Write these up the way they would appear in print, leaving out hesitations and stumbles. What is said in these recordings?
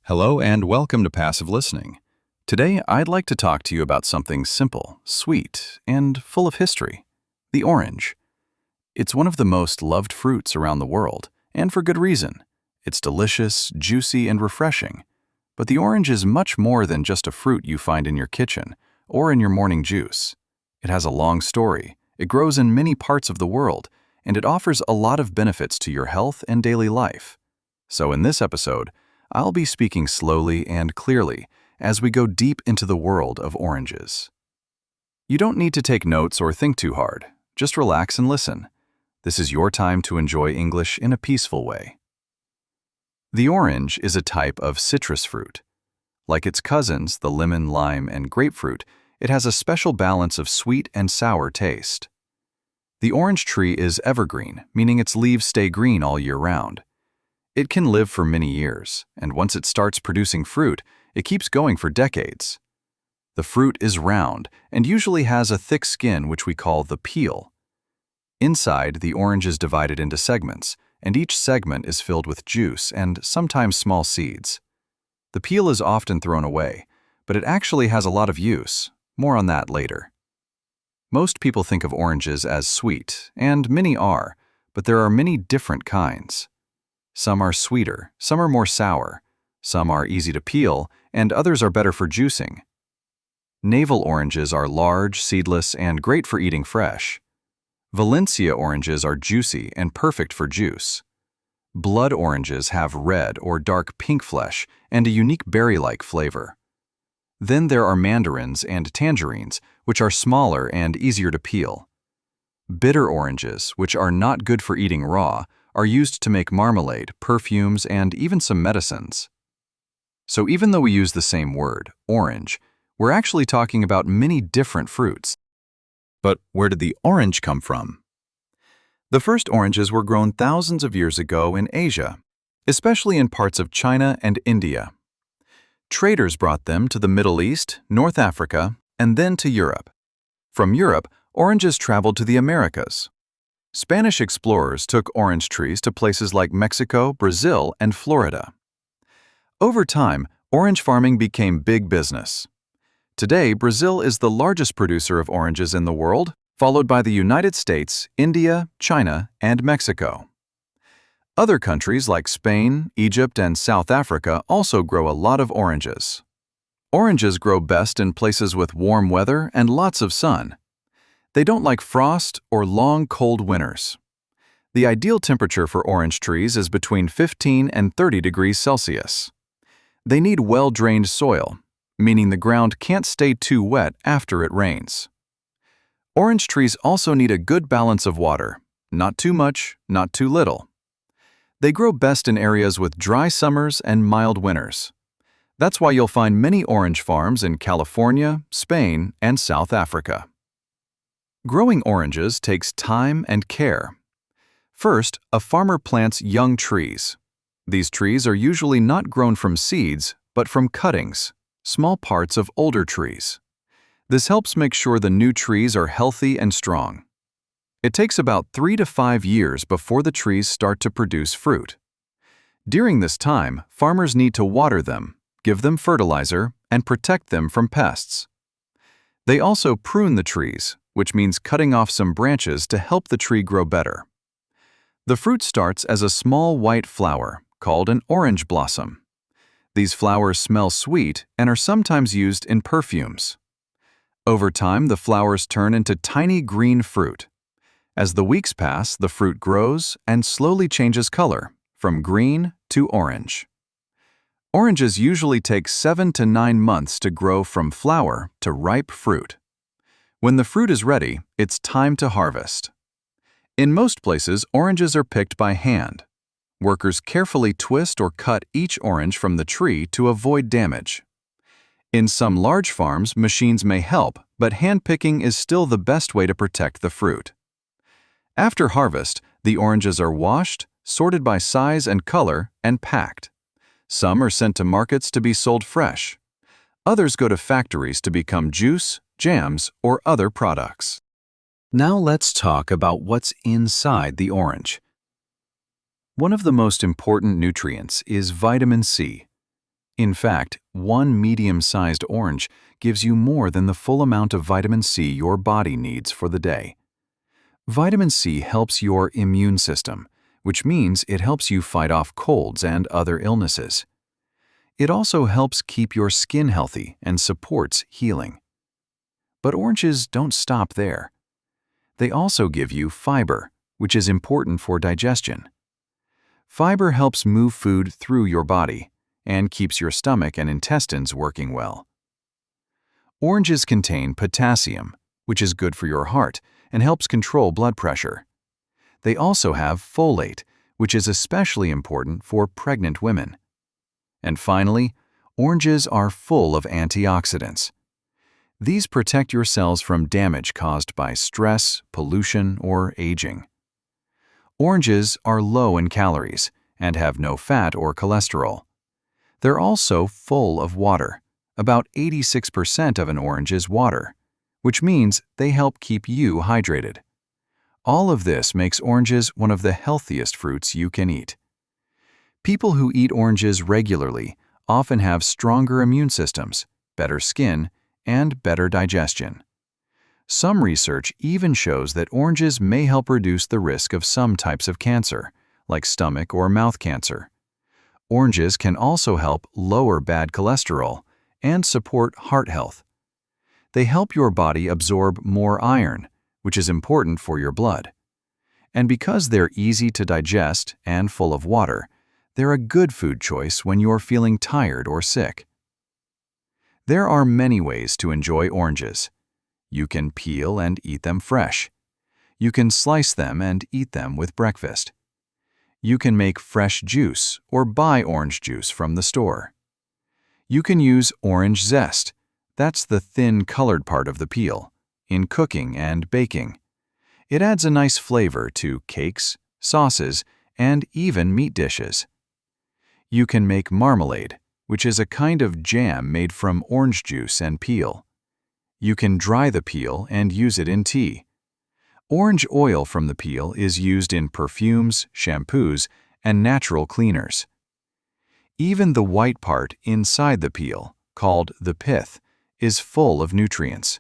Hello and welcome to Passive Listening. Today, I'd like to talk to you about something simple, sweet, and full of history: the orange. It's one of the most loved fruits around the world, and for good reason. It's delicious, juicy, and refreshing. But the orange is much more than just a fruit you find in your kitchen or in your morning juice. It has a long story, it grows in many parts of the world, and it offers a lot of benefits to your health and daily life. So in this episode, I'll be speaking slowly and clearly as we go deep into the world of oranges. You don't need to take notes or think too hard. Just relax and listen. This is your time to enjoy English in a peaceful way. The orange is a type of citrus fruit. Like its cousins, the lemon, lime, and grapefruit, it has a special balance of sweet and sour taste. The orange tree is evergreen, meaning its leaves stay green all year round. It can live for many years, and once it starts producing fruit, it keeps going for decades. The fruit is round and usually has a thick skin which we call the peel. Inside, the orange is divided into segments, and each segment is filled with juice and sometimes small seeds. The peel is often thrown away, but it actually has a lot of use. More on that later. Most people think of oranges as sweet, and many are, but there are many different kinds. Some are sweeter, some are more sour, some are easy to peel, and others are better for juicing. Navel oranges are large, seedless, and great for eating fresh. Valencia oranges are juicy and perfect for juice. Blood oranges have red or dark pink flesh and a unique berry-like flavor. Then there are mandarins and tangerines, which are smaller and easier to peel. Bitter oranges, which are not good for eating raw, are used to make marmalade, perfumes, and even some medicines. So even though we use the same word, orange, we're actually talking about many different fruits. But where did the orange come from? The first oranges were grown thousands of years ago in Asia, especially in parts of China and India. Traders brought them to the Middle East, North Africa, and then to Europe. From Europe, oranges traveled to the Americas. Spanish explorers took orange trees to places like Mexico, Brazil, and Florida. Over time, orange farming became big business. Today, Brazil is the largest producer of oranges in the world, followed by the United States, India, China, and Mexico. Other countries like Spain, Egypt, and South Africa also grow a lot of oranges. Oranges grow best in places with warm weather and lots of sun. They don't like frost or long, cold winters. The ideal temperature for orange trees is between 15 and 30 degrees Celsius. They need well-drained soil, meaning the ground can't stay too wet after it rains. Orange trees also need a good balance of water, not too much, not too little. They grow best in areas with dry summers and mild winters. That's why you'll find many orange farms in California, Spain, and South Africa. Growing oranges takes time and care. First, a farmer plants young trees. These trees are usually not grown from seeds, but from cuttings, small parts of older trees. This helps make sure the new trees are healthy and strong. It takes about 3 to 5 years before the trees start to produce fruit. During this time, farmers need to water them, give them fertilizer, and protect them from pests. They also prune the trees, which means cutting off some branches to help the tree grow better. The fruit starts as a small white flower called an orange blossom. These flowers smell sweet and are sometimes used in perfumes. Over time, the flowers turn into tiny green fruit. As the weeks pass, the fruit grows and slowly changes color, from green to orange. Oranges usually take 7 to 9 months to grow from flower to ripe fruit. When the fruit is ready, it's time to harvest. In most places, oranges are picked by hand. Workers carefully twist or cut each orange from the tree to avoid damage. In some large farms, machines may help, but hand-picking is still the best way to protect the fruit. After harvest, the oranges are washed, sorted by size and color, and packed. Some are sent to markets to be sold fresh. Others go to factories to become juice, jams, or other products. Now let's talk about what's inside the orange. One of the most important nutrients is vitamin C. In fact, one medium-sized orange gives you more than the full amount of vitamin C your body needs for the day. Vitamin C helps your immune system, which means it helps you fight off colds and other illnesses. It also helps keep your skin healthy and supports healing. But oranges don't stop there. They also give you fiber, which is important for digestion. Fiber helps move food through your body and keeps your stomach and intestines working well. Oranges contain potassium, which is good for your heart and helps control blood pressure. They also have folate, which is especially important for pregnant women. And finally, oranges are full of antioxidants. These protect your cells from damage caused by stress, pollution, or aging. Oranges are low in calories and have no fat or cholesterol. They're also full of water. About 86% of an orange is water, which means they help keep you hydrated. All of this makes oranges one of the healthiest fruits you can eat. People who eat oranges regularly often have stronger immune systems, better skin, and better digestion. Some research even shows that oranges may help reduce the risk of some types of cancer, like stomach or mouth cancer. Oranges can also help lower bad cholesterol and support heart health. They help your body absorb more iron, which is important for your blood. And because they're easy to digest and full of water, they're a good food choice when you're feeling tired or sick. There are many ways to enjoy oranges. You can peel and eat them fresh. You can slice them and eat them with breakfast. You can make fresh juice or buy orange juice from the store. You can use orange zest, that's the thin colored part of the peel, in cooking and baking. It adds a nice flavor to cakes, sauces, and even meat dishes. You can make marmalade, which is a kind of jam made from orange juice and peel. You can dry the peel and use it in tea. Orange oil from the peel is used in perfumes, shampoos, and natural cleaners. Even the white part inside the peel, called the pith, is full of nutrients.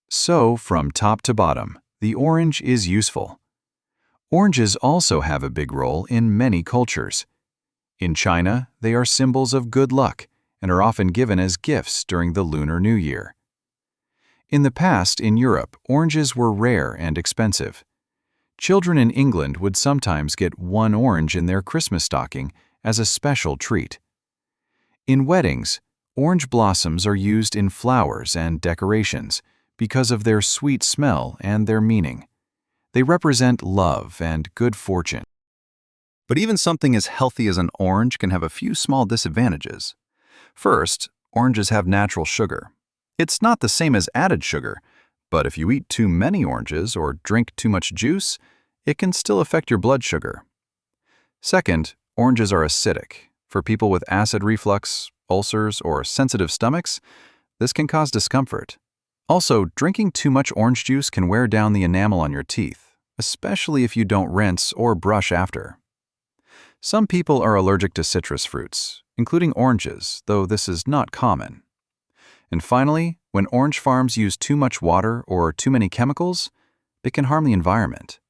So, from top to bottom, the orange is useful. Oranges also have a big role in many cultures. In China, they are symbols of good luck and are often given as gifts during the Lunar New Year. In the past, in Europe, oranges were rare and expensive. Children in England would sometimes get one orange in their Christmas stocking as a special treat. In weddings, orange blossoms are used in flowers and decorations because of their sweet smell and their meaning. They represent love and good fortune. But even something as healthy as an orange can have a few small disadvantages. First, oranges have natural sugar. It's not the same as added sugar, but if you eat too many oranges or drink too much juice, it can still affect your blood sugar. Second, oranges are acidic. For people with acid reflux, ulcers, or sensitive stomachs, this can cause discomfort. Also, drinking too much orange juice can wear down the enamel on your teeth, especially if you don't rinse or brush after. Some people are allergic to citrus fruits, including oranges, though this is not common. And finally, when orange farms use too much water or too many chemicals, it can harm the environment.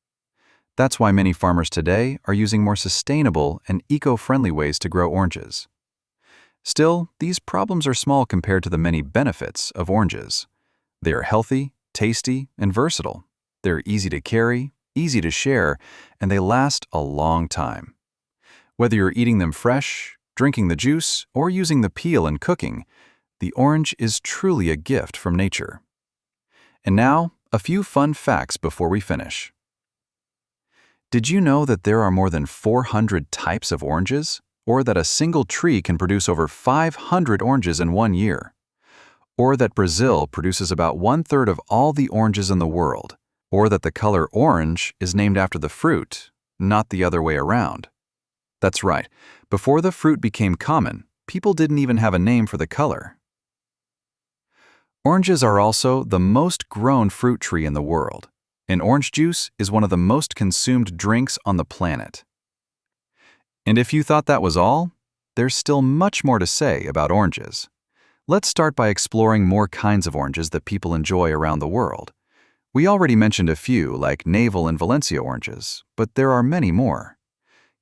That's why many farmers today are using more sustainable and eco-friendly ways to grow oranges. Still, these problems are small compared to the many benefits of oranges. They are healthy, tasty, and versatile. They're easy to carry, easy to share, and they last a long time. Whether you're eating them fresh, drinking the juice, or using the peel in cooking, the orange is truly a gift from nature. And now, a few fun facts before we finish. Did you know that there are more than 400 types of oranges? Or that a single tree can produce over 500 oranges in 1 year? Or that Brazil produces about 1/3 of all the oranges in the world? Or that the color orange is named after the fruit, not the other way around? That's right. Before the fruit became common, people didn't even have a name for the color. Oranges are also the most grown fruit tree in the world, and orange juice is one of the most consumed drinks on the planet. And if you thought that was all, there's still much more to say about oranges. Let's start by exploring more kinds of oranges that people enjoy around the world. We already mentioned a few, like Navel and Valencia oranges, but there are many more.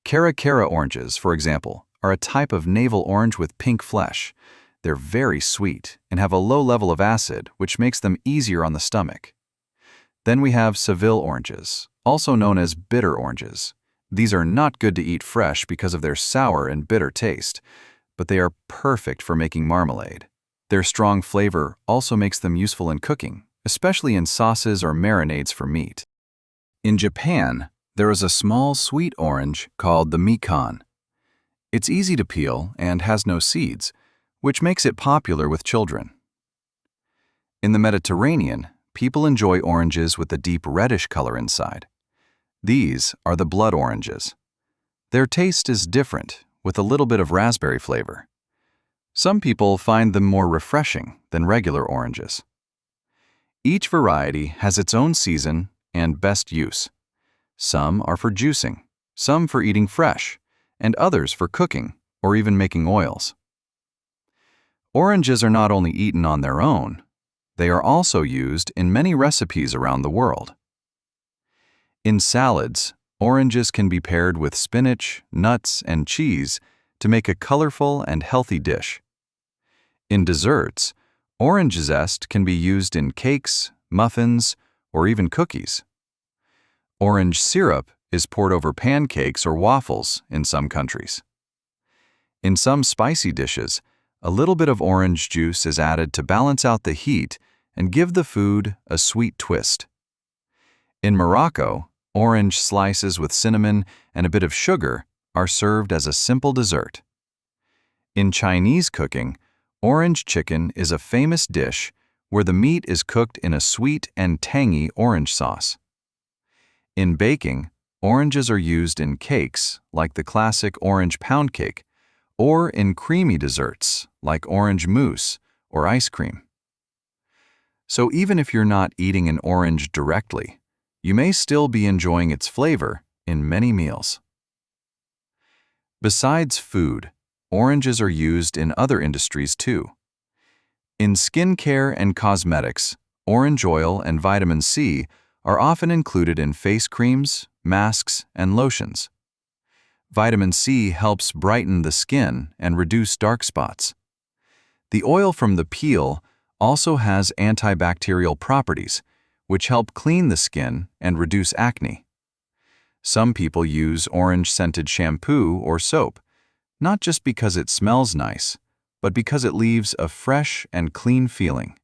Cara oranges, for example, are a type of navel orange with pink flesh. They're very sweet and have a low level of acid, which makes them easier on the stomach. Then we have Seville oranges, also known as bitter oranges. These are not good to eat fresh because of their sour and bitter taste, but they are perfect for making marmalade. Their strong flavor also makes them useful in cooking, especially in sauces or marinades for meat. In Japan, there is a small sweet orange called the mikan. It's easy to peel and has no seeds, which makes it popular with children. In the Mediterranean, people enjoy oranges with a deep reddish color inside. These are the blood oranges. Their taste is different, with a little bit of raspberry flavor. Some people find them more refreshing than regular oranges. Each variety has its own season and best use. Some are for juicing, some for eating fresh, and others for cooking or even making oils. Oranges are not only eaten on their own, they are also used in many recipes around the world. In salads, oranges can be paired with spinach, nuts, and cheese to make a colorful and healthy dish. In desserts, orange zest can be used in cakes, muffins, or even cookies. Orange syrup is poured over pancakes or waffles in some countries. In some spicy dishes, a little bit of orange juice is added to balance out the heat and give the food a sweet twist. In Morocco, orange slices with cinnamon and a bit of sugar are served as a simple dessert. In Chinese cooking, orange chicken is a famous dish where the meat is cooked in a sweet and tangy orange sauce. In baking, oranges are used in cakes like the classic orange pound cake, or in creamy desserts like orange mousse or ice cream. So even if you're not eating an orange directly, you may still be enjoying its flavor in many meals. Besides food, oranges are used in other industries too. In skincare and cosmetics, orange oil and vitamin C are often included in face creams, masks, and lotions. Vitamin C helps brighten the skin and reduce dark spots. The oil from the peel also has antibacterial properties, which help clean the skin and reduce acne. Some people use orange-scented shampoo or soap, not just because it smells nice, but because it leaves a fresh and clean feeling.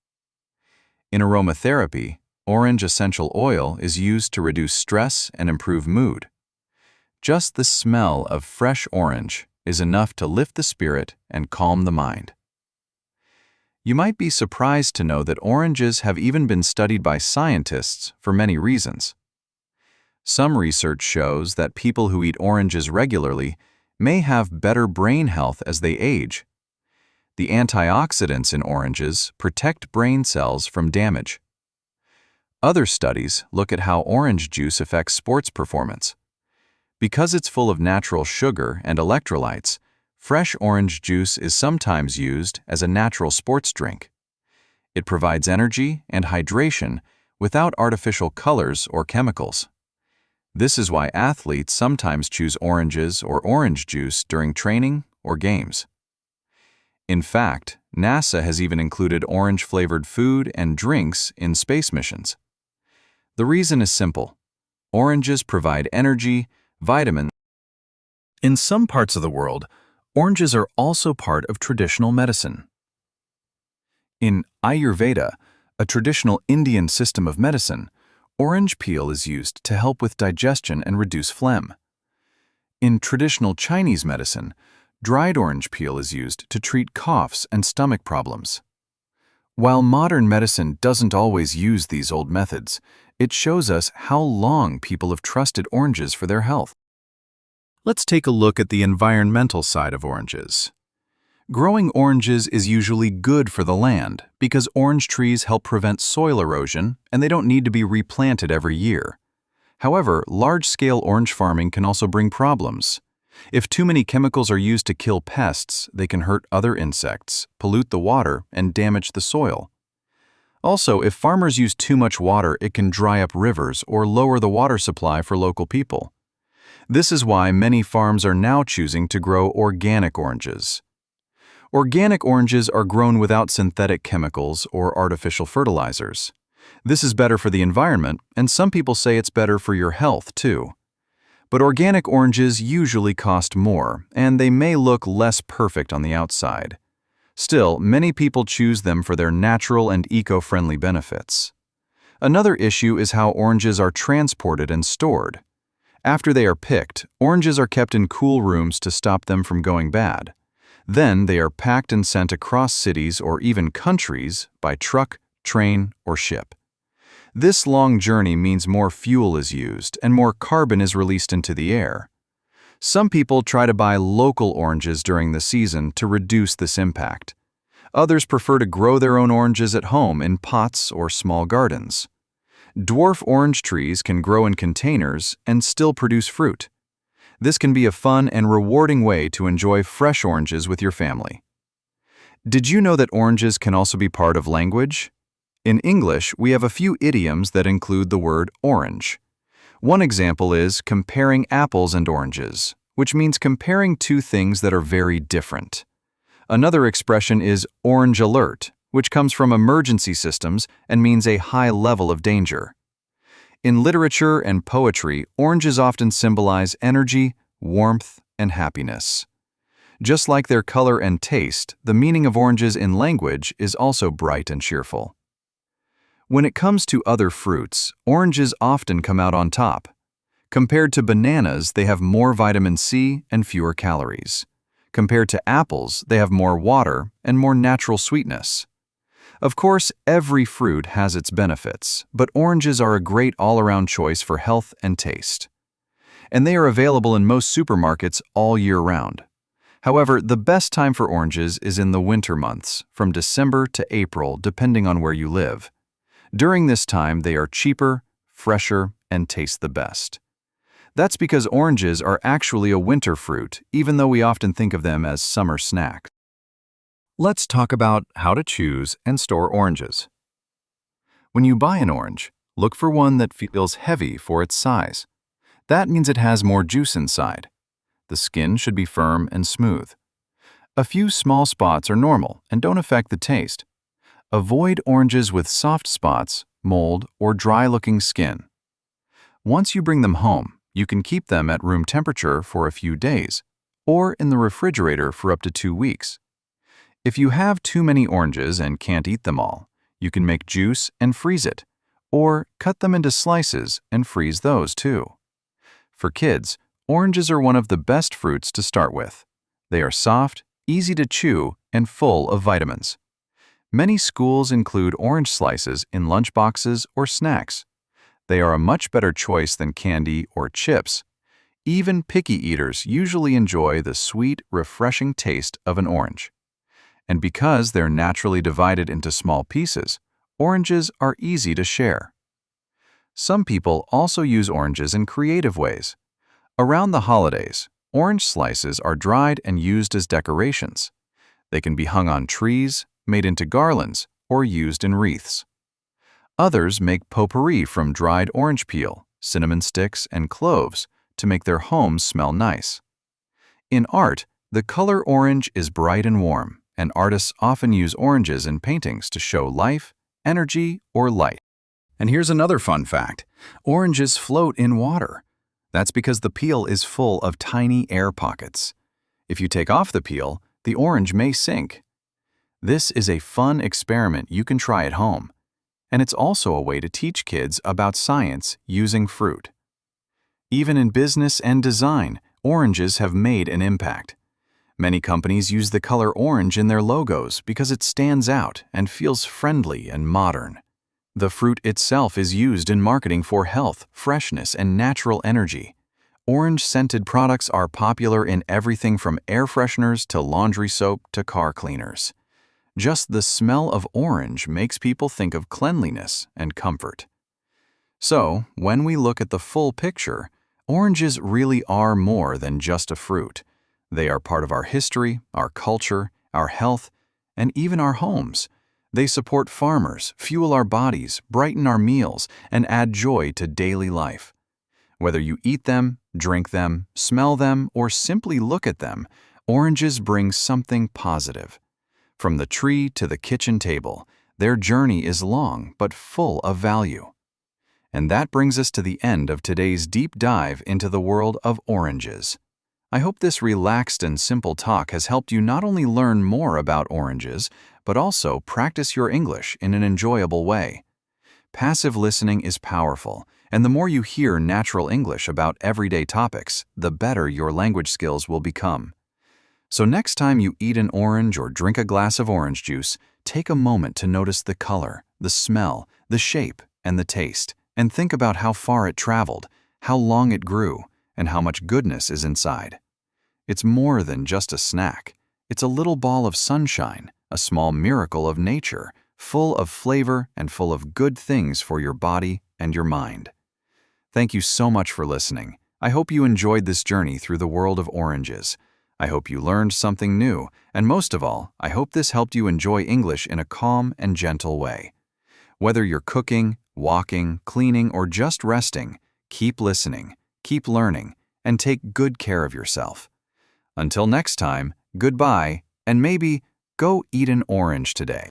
In aromatherapy, orange essential oil is used to reduce stress and improve mood. Just the smell of fresh orange is enough to lift the spirit and calm the mind. You might be surprised to know that oranges have even been studied by scientists for many reasons. Some research shows that people who eat oranges regularly may have better brain health as they age. The antioxidants in oranges protect brain cells from damage. Other studies look at how orange juice affects sports performance. Because it's full of natural sugar and electrolytes, fresh orange juice is sometimes used as a natural sports drink. It provides energy and hydration without artificial colors or chemicals. This is why athletes sometimes choose oranges or orange juice during training or games. In fact, NASA has even included orange-flavored food and drinks in space missions. The reason is simple. Oranges provide energy, vitamins. In some parts of the world, oranges are also part of traditional medicine. In Ayurveda, a traditional Indian system of medicine, orange peel is used to help with digestion and reduce phlegm. In traditional Chinese medicine, dried orange peel is used to treat coughs and stomach problems. While modern medicine doesn't always use these old methods, it shows us how long people have trusted oranges for their health. Let's take a look at the environmental side of oranges. Growing oranges is usually good for the land because orange trees help prevent soil erosion and they don't need to be replanted every year. However, large-scale orange farming can also bring problems. If too many chemicals are used to kill pests, they can hurt other insects, pollute the water, and damage the soil. Also, if farmers use too much water, it can dry up rivers or lower the water supply for local people. This is why many farms are now choosing to grow organic oranges. Organic oranges are grown without synthetic chemicals or artificial fertilizers. This is better for the environment, and some people say it's better for your health, too. But organic oranges usually cost more, and they may look less perfect on the outside. Still, many people choose them for their natural and eco-friendly benefits. Another issue is how oranges are transported and stored. After they are picked, oranges are kept in cool rooms to stop them from going bad. Then they are packed and sent across cities or even countries by truck, train, or ship. This long journey means more fuel is used and more carbon is released into the air. Some people try to buy local oranges during the season to reduce this impact. Others prefer to grow their own oranges at home in pots or small gardens. Dwarf orange trees can grow in containers and still produce fruit. This can be a fun and rewarding way to enjoy fresh oranges with your family. Did you know that oranges can also be part of language? In English, we have a few idioms that include the word orange. One example is comparing apples and oranges, which means comparing two things that are very different. Another expression is orange alert, which comes from emergency systems and means a high level of danger. In literature and poetry, oranges often symbolize energy, warmth, and happiness. Just like their color and taste, the meaning of oranges in language is also bright and cheerful. When it comes to other fruits, oranges often come out on top. Compared to bananas, they have more vitamin C and fewer calories. Compared to apples, they have more water and more natural sweetness. Of course, every fruit has its benefits, but oranges are a great all-around choice for health and taste. And they are available in most supermarkets all year round. However, the best time for oranges is in the winter months, from December to April, depending on where you live. During this time, they are cheaper, fresher, and taste the best. That's because oranges are actually a winter fruit, even though we often think of them as summer snacks. Let's talk about how to choose and store oranges. When you buy an orange, look for one that feels heavy for its size. That means it has more juice inside. The skin should be firm and smooth. A few small spots are normal and don't affect the taste. Avoid oranges with soft spots, mold, or dry-looking skin. Once you bring them home, you can keep them at room temperature for a few days, or in the refrigerator for up to 2 weeks. If you have too many oranges and can't eat them all, you can make juice and freeze it, or cut them into slices and freeze those too. For kids, oranges are one of the best fruits to start with. They are soft, easy to chew, and full of vitamins. Many schools include orange slices in lunchboxes or snacks. They are a much better choice than candy or chips. Even picky eaters usually enjoy the sweet, refreshing taste of an orange. And because they're naturally divided into small pieces, oranges are easy to share. Some people also use oranges in creative ways. Around the holidays, orange slices are dried and used as decorations. They can be hung on trees, made into garlands, or used in wreaths. Others make potpourri from dried orange peel, cinnamon sticks, and cloves to make their homes smell nice. In art, the color orange is bright and warm, and artists often use oranges in paintings to show life, energy, or light. And here's another fun fact. Oranges float in water. That's because the peel is full of tiny air pockets. If you take off the peel, the orange may sink. This is a fun experiment you can try at home, and it's also a way to teach kids about science using fruit. Even in business and design, oranges have made an impact. Many companies use the color orange in their logos because it stands out and feels friendly and modern. The fruit itself is used in marketing for health, freshness, and natural energy. Orange-scented products are popular in everything from air fresheners to laundry soap to car cleaners. Just the smell of orange makes people think of cleanliness and comfort. So, when we look at the full picture, Oranges really are more than just a fruit. They are part of our history, our culture, our health, and even our homes. They support farmers, fuel our bodies, brighten our meals, and add joy to daily life. Whether you eat them, drink them, smell them, or simply look at them, oranges bring something positive. From the tree to the kitchen table, their journey is long but full of value. And that brings us to the end of today's deep dive into the world of oranges. I hope this relaxed and simple talk has helped you not only learn more about oranges, but also practice your English in an enjoyable way. Passive listening is powerful, and the more you hear natural English about everyday topics, the better your language skills will become. So next time you eat an orange or drink a glass of orange juice, take a moment to notice the color, the smell, the shape, and the taste. And think about how far it traveled, how long it grew, and how much goodness is inside. It's more than just a snack. It's a little ball of sunshine, a small miracle of nature, full of flavor and full of good things for your body and your mind. Thank you so much for listening. I hope you enjoyed this journey through the world of oranges. I hope you learned something new, and most of all, I hope this helped you enjoy English in a calm and gentle way. Whether you're cooking, walking, cleaning, or just resting, keep listening, keep learning, and take good care of yourself. Until next time, goodbye, and maybe go eat an orange today.